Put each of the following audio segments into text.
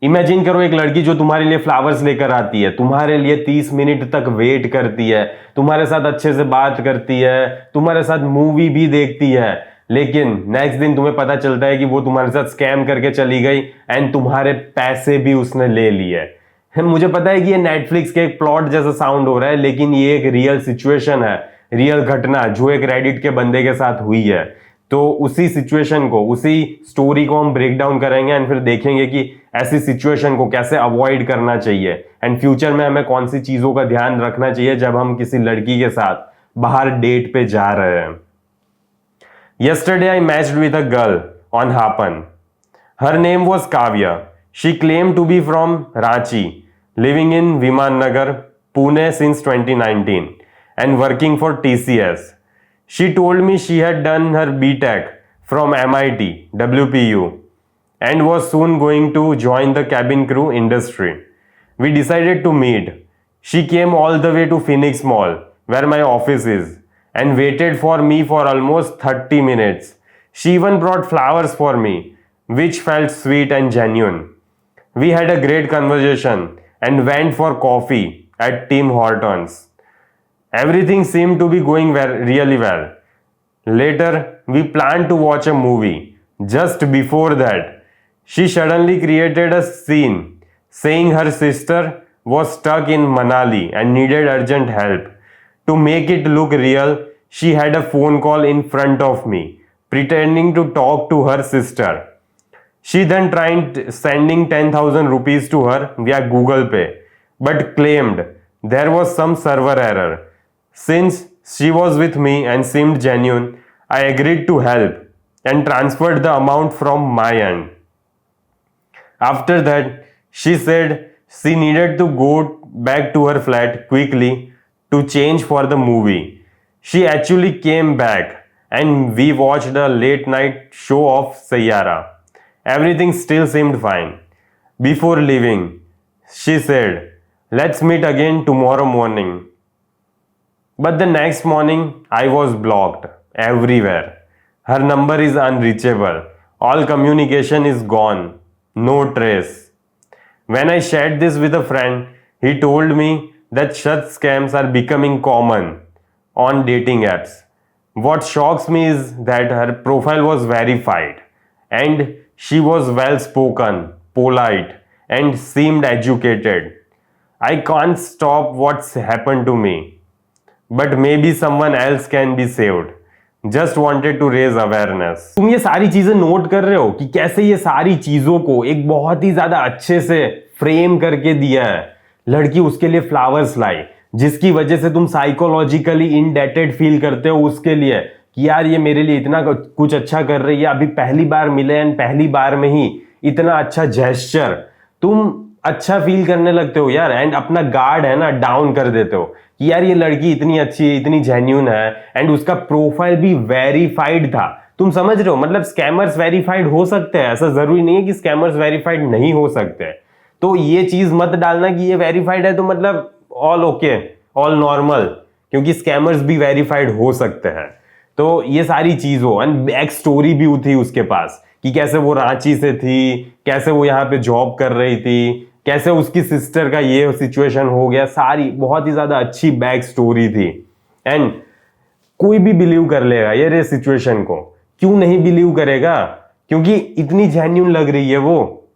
Imagine करो एक लड़की जो तुम्हारे लिए फ्लावर्स लेकर आती है, तुम्हारे लिए 30 मिनट तक वेट करती है, तुम्हारे साथ अच्छे से बात करती है, तुम्हारे साथ मूवी भी देखती है, लेकिन नेक्स्ट दिन तुम्हें पता चलता है कि वो तुम्हारे साथ स्कैम करके चली गई एंड तुम्हारे पैसे भी उसने ले लिए। मुझे पता है कि ये नेटफ्लिक्स के एक प्लॉट जैसा साउंड हो रहा है, लेकिन ये एक रियल सिचुएशन है, रियल घटना जो एक रेडिट के बंदे के साथ हुई है। तो उसी सिचुएशन को, उसी स्टोरी को हम ब्रेक डाउन करेंगे एंड फिर देखेंगे कि ऐसी सिचुएशन को कैसे अवॉइड करना चाहिए एंड फ्यूचर में हमें कौन सी चीजों का ध्यान रखना चाहिए जब हम किसी लड़की के साथ बाहर डेट पे जा रहे हैं। Yesterday I matched with a girl on Hapan. Her name was Kavya. She claimed to be from Ranchi, living in Viman Nagar, Pune since 2019 and working for TCS. She told me she had done her BTech from MIT, WPU, and was soon going to join the cabin crew industry. We decided to meet. She came all the way to Phoenix Mall, where my office is, and waited for me for almost 30 minutes. She even brought flowers for me, which felt sweet and genuine. We had a great conversation and went for coffee at Tim Hortons. Everything seemed to be going really well. Later, we planned to watch a movie. Just before that, she suddenly created a scene saying her sister was stuck in Manali and needed urgent help. To make it look real, she had a phone call in front of me, pretending to talk to her sister. She then tried sending 10,000 rupees to her via Google Pay, but claimed there was some server error. Since she was with me and seemed genuine, I agreed to help and transferred the amount from my end. After that, she said she needed to go back to her flat quickly to change for the movie. She actually came back and we watched a late night show of Sayara. Everything still seemed fine. Before leaving, she said, "Let's meet again tomorrow morning." But the next morning, I was blocked everywhere. Her number is unreachable. All communication is gone. No trace. When I shared this with a friend, he told me that such scams are becoming common on dating apps. What shocks me is that her profile was verified and she was well spoken, polite, and seemed educated. I can't stop what's happened to me, but maybe someone else can be saved. Just wanted to raise awareness. तुम ये सारी चीजें note कर रहे हो कि कैसे ये सारी चीजों को एक बहुत ही ज्यादा अच्छे से फ्रेम करके दिया है। लड़की उसके लिए फ्लावर्स लाई, जिसकी वजह से तुम साइकोलॉजिकली इंडेटेड फील करते हो उसके लिए कि यार ये मेरे लिए इतना कुछ अच्छा कर रही है, अभी पहली बार मिले एंड पहली बार में ही इतना अच्छा जेस्चर, तुम अच्छा फील करने लगते हो यार एंड अपना गार्ड है ना डाउन कर देते हो कि यार ये लड़की इतनी अच्छी है, इतनी जेन्युइन है एंड उसका प्रोफाइल भी वेरीफाइड था। तुम समझ रहे हो, मतलब स्कैमर्स वेरीफाइड हो सकते हैं, ऐसा जरूरी नहीं है कि स्कैमर्स वेरीफाइड नहीं हो सकते। तो ये चीज मत डालना कि ये वेरीफाइड है तो मतलब ऑल ओके, ऑल नॉर्मल, क्योंकि स्कैमर्स भी वेरीफाइड हो सकते हैं। तो ये सारी चीज हो एंड बैक स्टोरी भी थी उसके पास कि कैसे वो रांची से थी, कैसे वो यहाँ पे जॉब कर रही थी, कैसे उसकी सिस्टर का ये सिचुएशन हो गया, सारी बहुत ही ज्यादा अच्छी बैक स्टोरी थी। एंड कोई भी बिलीव कर लेगा ये सिचुएशन को, क्यों नहीं बिलीव करेगा, क्योंकि इतनी जेन्युइन लग रही है वो।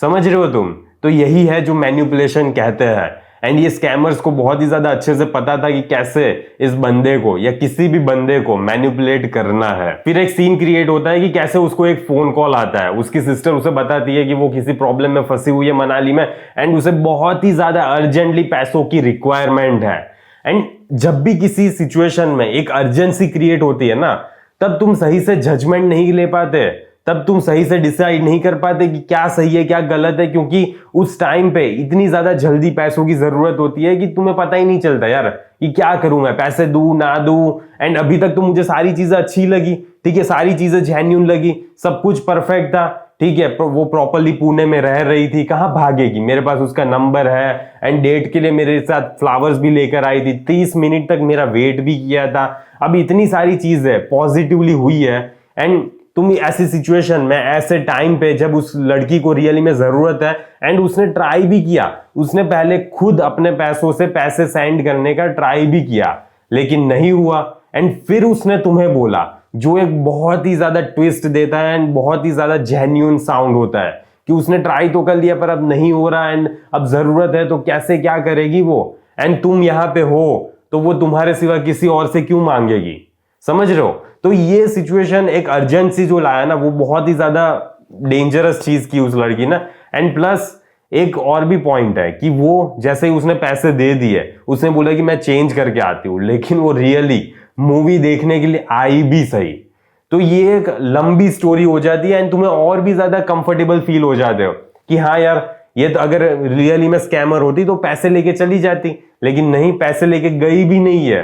समझ रहे हो तुम? तो यही है जो मैनिपुलेशन कहते हैं एंड ये स्कैमर्स को बहुत ही ज्यादा अच्छे से पता था कि कैसे इस बंदे को या किसी भी बंदे को मैनिपुलेट करना है। फिर एक सीन क्रिएट होता है कि कैसे उसको एक फोन कॉल आता है, उसकी सिस्टर उसे बताती है कि वो किसी प्रॉब्लम में फंसी हुई है मनाली में एंड उसे बहुत ही ज्यादा अर्जेंटली पैसों की रिक्वायरमेंट है। एंड जब भी किसी सिचुएशन में एक अर्जेंसी क्रिएट होती है ना, तब तुम सही से जजमेंट नहीं ले पाते, तब तुम सही से डिसाइड नहीं कर पाते कि क्या सही है क्या गलत है, क्योंकि उस टाइम पे इतनी ज्यादा जल्दी पैसों की जरूरत होती है कि तुम्हें पता ही नहीं चलता यार कि क्या करूं मैं, पैसे दूं ना दूं। एंड अभी तक तो मुझे सारी चीजें अच्छी लगी, ठीक है, सारी चीजें जेन्युइन लगी, सब कुछ परफेक्ट था, ठीक है, वो प्रॉपरली पुणे में रह रही थी, कहां भागेगी, मेरे पास उसका नंबर है एंड डेट के लिए मेरे साथ फ्लावर्स भी लेकर आई थी, 30 मिनट तक मेरा वेट भी किया था। अब इतनी सारी चीजें पॉजिटिवली हुई है एंड तुम ऐसी सिचुएशन में ऐसे टाइम पे जब उस लड़की को रियली में जरूरत है, एंड उसने ट्राई भी किया, उसने पहले खुद अपने पैसों से पैसे सेंड करने का ट्राई भी किया लेकिन नहीं हुआ, एंड फिर उसने तुम्हें बोला, जो एक बहुत ही ज्यादा ट्विस्ट देता है एंड बहुत ही ज्यादा जेन्युइन साउंड होता है कि उसने ट्राई तो कर लिया पर अब नहीं हो रहा एंड अब जरूरत है तो कैसे क्या करेगी वो, एंड तुम यहां पे हो तो वो तुम्हारे सिवा किसी और से क्यों मांगेगी, समझ रहे हो। तो ये सिचुएशन एक अर्जेंसी जो लाया ना, वो बहुत ही ज्यादा डेंजरस चीज की उस लड़की ना। एंड प्लस एक और भी पॉइंट है कि वो जैसे ही उसने पैसे दे दिए, उसने बोला कि मैं चेंज करके आती हूँ, लेकिन वो रियली मूवी देखने के लिए आई भी सही, तो ये एक लंबी स्टोरी हो जाती है एंड तुम्हें और भी ज्यादा कंफर्टेबल फील हो जाते हो कि हाँ यार, ये तो अगर रियली में स्कैमर होती तो पैसे लेके चली जाती, लेकिन नहीं, पैसे लेके गई भी नहीं है,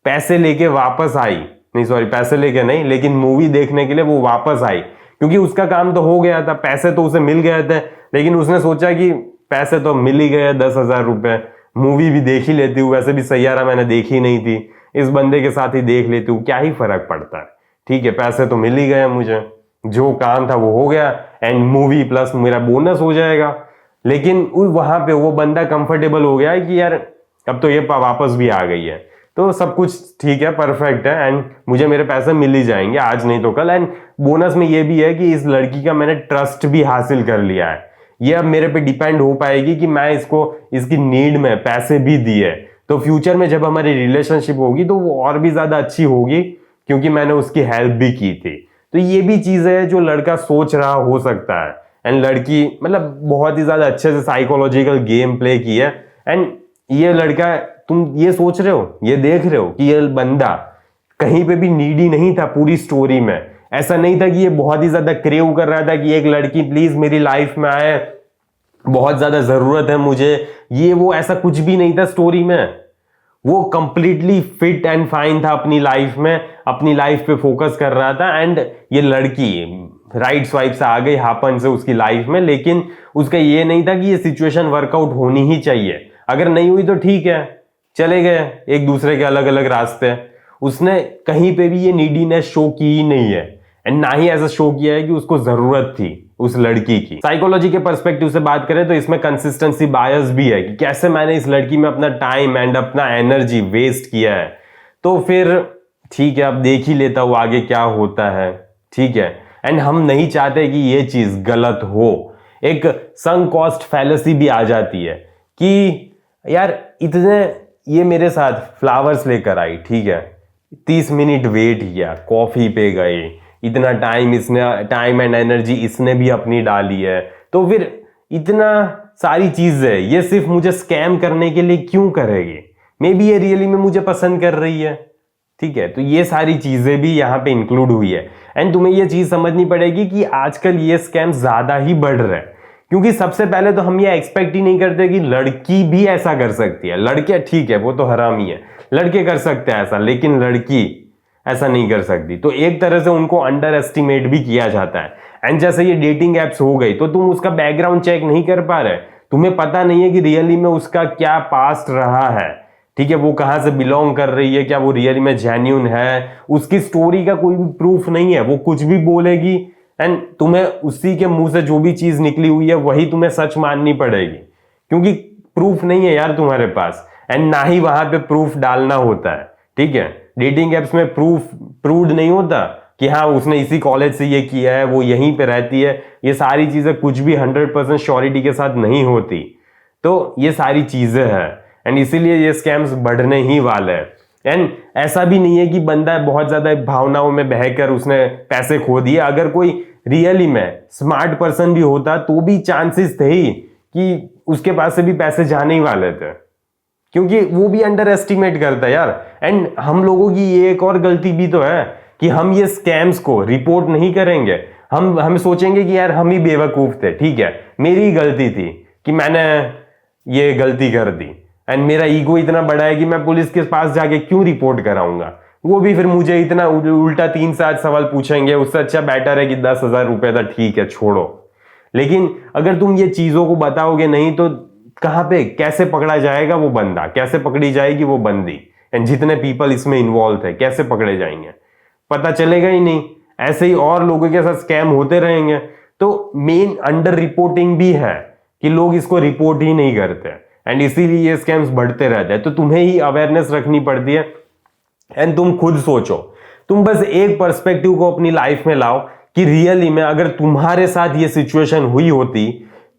पैसे लेके वापस आई, नहीं सॉरी पैसे लेके नहीं, लेकिन मूवी देखने के लिए वो वापस आई, क्योंकि उसका काम तो हो गया था, पैसे तो उसे मिल गए थे, लेकिन उसने सोचा कि पैसे तो मिल ही गए 10,000 रुपए, मूवी भी देख ही लेती हूँ, वैसे भी सैयारा मैंने देखी नहीं थी, इस बंदे के साथ ही देख लेती हूँ, क्या ही फर्क पड़ता है, ठीक है पैसे तो मिल ही गए मुझे, जो काम था वो हो गया एंड मूवी प्लस मेरा बोनस हो जाएगा। लेकिन वहां पे वो बंदा कंफर्टेबल हो गया है कि यार अब तो ये वापस भी आ गई है, तो सब कुछ ठीक है, परफेक्ट है एंड मुझे मेरे पैसे मिल ही जाएंगे आज नहीं तो कल। एंड बोनस में ये भी है कि इस लड़की का मैंने ट्रस्ट भी हासिल कर लिया है, ये अब मेरे पे डिपेंड हो पाएगी कि मैं इसको इसकी नीड में पैसे भी दिए, तो फ्यूचर में जब हमारी रिलेशनशिप होगी तो वो और भी ज्यादा अच्छी होगी क्योंकि मैंने उसकी हेल्प भी की थी। तो ये भी चीज है जो लड़का सोच रहा हो सकता है, एंड लड़की मतलब बहुत ही ज्यादा अच्छे से साइकोलॉजिकल गेम प्ले की है। एंड ये लड़का, तुम ये सोच रहे हो, ये देख रहे हो कि ये बंदा कहीं पे भी नीडी नहीं था पूरी स्टोरी में, ऐसा नहीं था कि ये बहुत ही ज्यादा क्रेव कर रहा था कि एक लड़की प्लीज मेरी लाइफ में आए, बहुत ज्यादा जरूरत है मुझे, ये वो ऐसा कुछ भी नहीं था स्टोरी में, वो कंप्लीटली फिट एंड फाइन था अपनी लाइफ में, अपनी लाइफ पे फोकस कर रहा था, एंड ये लड़की राइट स्वाइप से आ गई हापन से उसकी लाइफ में, लेकिन उसका ये नहीं था कि ये सिचुएशन वर्कआउट होनी ही चाहिए, अगर नहीं हुई तो ठीक है, चले गए एक दूसरे के अलग अलग रास्ते। उसने कहीं पे भी ये नीडीनेस शो की ही नहीं है, एंड ना ही ऐसा शो किया है कि उसको जरूरत थी उस लड़की की। साइकोलॉजी के पर्सपेक्टिव से बात करें तो इसमें कंसिस्टेंसी बायस भी है कि कैसे मैंने इस लड़की में अपना टाइम एंड अपना एनर्जी वेस्ट किया है, तो फिर ठीक है अब देख ही लेता हूं आगे क्या होता है, ठीक है। एंड हम नहीं चाहते कि ये चीज गलत हो, एक संक कॉस्ट फैलेसी भी आ जाती है कि यार इतने, ये मेरे साथ फ्लावर्स लेकर आई, ठीक है, 30 मिनट वेट किया, कॉफी पे गए, इतना टाइम इसने, टाइम एंड एनर्जी इसने भी अपनी डाली है, तो फिर इतना सारी चीजें ये सिर्फ मुझे स्कैम करने के लिए क्यों करेगी, मे बी ये रियली में मुझे पसंद कर रही है, ठीक है। तो ये सारी चीजें भी यहाँ पे इंक्लूड हुई है। एंड तुम्हें ये चीज समझनी पड़ेगी कि आजकल ये स्कैम ज्यादा ही बढ़ रहे हैं, क्योंकि सबसे पहले तो हम ये एक्सपेक्ट ही नहीं करते कि लड़की भी ऐसा कर सकती है, लड़के ठीक है वो तो हरामी है, लड़के कर सकते हैं ऐसा, लेकिन लड़की ऐसा नहीं कर सकती, तो एक तरह से उनको अंडर एस्टिमेट भी किया जाता है। एंड जैसे ये डेटिंग एप्स हो गई तो तुम उसका बैकग्राउंड चेक नहीं कर पा रहे, तुम्हें पता नहीं है कि रियली में उसका क्या पास्ट रहा है, ठीक है, वो कहां से बिलोंग कर रही है, क्या वो रियली में जेन्यून है, उसकी स्टोरी का कोई भी प्रूफ नहीं है, वो कुछ भी बोलेगी एंड तुम्हें उसी के मुंह से जो भी चीज निकली हुई है वही तुम्हें सच माननी पड़ेगी, क्योंकि प्रूफ नहीं है यार तुम्हारे पास, एंड ना ही वहां पे प्रूफ डालना होता है, ठीक है। डेटिंग एप्स में प्रूफ प्रूव्ड नहीं होता कि हाँ उसने इसी कॉलेज से ये किया है, वो यहीं पे रहती है, ये सारी चीजें कुछ भी 100% श्योरिटी के साथ नहीं होती, तो ये सारी चीजें हैं एंड इसीलिए ये स्कैम्स बढ़ने ही वाले हैं। एंड ऐसा भी नहीं है कि बंदा बहुत ज्यादा भावनाओं में बहकर उसने पैसे खो दिए, अगर कोई रियली में स्मार्ट पर्सन भी होता तो भी चांसेस थे ही कि उसके पास से भी पैसे जाने ही वाले थे, क्योंकि वो भी अंडर एस्टिमेट करता है यार। एंड हम लोगों की ये एक और गलती भी तो है कि हम ये स्कैम्स को रिपोर्ट नहीं करेंगे, हम सोचेंगे कि यार हम ही बेवकूफ थे, ठीक है मेरी गलती थी कि मैंने ये गलती कर दी, एंड मेरा ईगो इतना बड़ा है कि मैं पुलिस के पास जाके क्यों रिपोर्ट कराऊंगा, वो भी फिर मुझे इतना उल्टा 3 से 8 सवाल पूछेंगे, उससे अच्छा बेटर है कि 10,000 रुपए था, ठीक है छोड़ो। लेकिन अगर तुम ये चीजों को बताओगे नहीं तो कहां पे कैसे पकड़ा जाएगा वो बंदा, कैसे पकड़ी जाएगी वो बंदी, एंड जितने पीपल इसमें इन्वॉल्व थे कैसे पकड़े जाएंगे, पता चलेगा ही नहीं। ऐसे ही और लोगों के साथ स्कैम होते रहेंगे। तो मेन अंडर रिपोर्टिंग भी है कि लोग इसको रिपोर्ट ही नहीं करते एंड इसीलिए ये स्कैम्स बढ़ते रहते हैं। तो तुम्हें ही अवेयरनेस रखनी पड़ती है एंड तुम खुद सोचो, तुम बस एक पर्सपेक्टिव को अपनी लाइफ में लाओ कि रियली में अगर तुम्हारे साथ ये सिचुएशन हुई होती,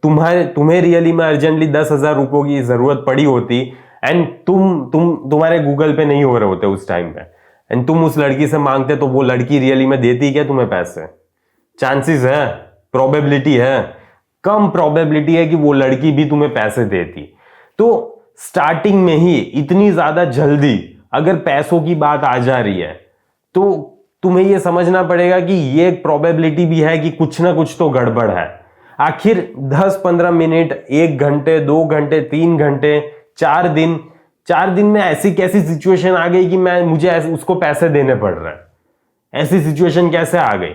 तुम्हें रियली में अर्जेंटली 10,000 रुपयों की जरूरत पड़ी होती एंड तुम्हारे गूगल पे नहीं हो रहे होते उस टाइम पे एंड तुम उस लड़की से मांगते, तो वो लड़की रियली में देती क्या तुम्हें पैसे? चांसेस है, प्रोबेबिलिटी है, कम प्रोबेबिलिटी है कि वो लड़की भी तुम्हें पैसे देती। तो स्टार्टिंग में ही इतनी ज्यादा जल्दी अगर पैसों की बात आ जा रही है तो तुम्हें यह समझना पड़ेगा कि ये एक प्रोबेबिलिटी भी है कि कुछ ना कुछ तो गड़बड़ है। आखिर 10-15 मिनट, 1 घंटे, 2 घंटे, 3 घंटे, 4 दिन में ऐसी कैसी सिचुएशन आ गई कि मुझे उसको पैसे देने पड़ रहे हैं? ऐसी सिचुएशन कैसे आ गई?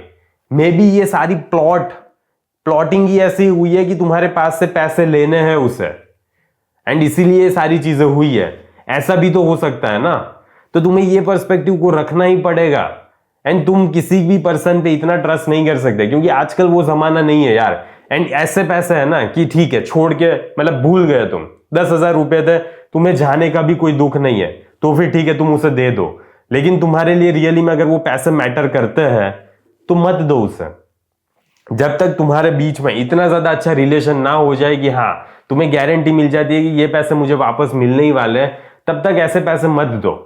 मे बी ये सारी प्लॉटिंग ही ऐसी हुई है कि तुम्हारे पास से पैसे लेने हैं उसे एंड इसीलिए सारी चीजें हुई है। ऐसा भी तो हो सकता है ना। तो तुम्हें ये पर्सपेक्टिव को रखना ही पड़ेगा एंड तुम किसी भी पर्सन पे इतना ट्रस्ट नहीं कर सकते क्योंकि आजकल वो जमाना नहीं है यार। एंड ऐसे पैसे है ना कि ठीक है, छोड़ के मतलब भूल गए तुम, 10,000 रुपए थे, तुम्हें जाने का भी कोई दुख नहीं है तो फिर ठीक है तुम उसे दे दो, लेकिन तुम्हारे लिए रियली में अगर वो पैसे मैटर करते हैं तो मत दो उसे। जब तक तुम्हारे बीच में इतना ज्यादा अच्छा रिलेशन ना हो जाए कि हाँ तुम्हें गारंटी मिल जाती है कि ये पैसे मुझे वापस मिलने ही वाले हैं, तब तक ऐसे पैसे मत दो।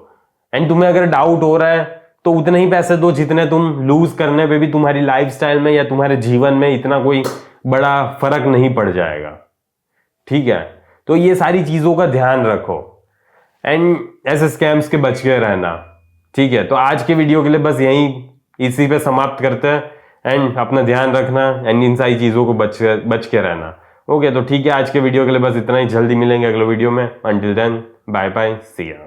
एंड तुम्हें अगर डाउट हो रहा है तो उतने ही पैसे दो जितने तुम लूज करने पे भी तुम्हारी लाइफस्टाइल में या तुम्हारे जीवन में इतना कोई बड़ा फर्क नहीं पड़ जाएगा। ठीक है, तो ये सारी चीजों का ध्यान रखो एंड ऐसे स्कैम्स के बच के रहना। ठीक है, तो आज के वीडियो के लिए बस यही इसी पे समाप्त करते हैं एंड अपना ध्यान रखना एंड इन सारी चीजों को बच के रहना। ओके, तो ठीक है, आज के वीडियो के लिए बस इतना ही। जल्दी मिलेंगे अगले वीडियो में। अंटिल देन, बाय बाय, सी या।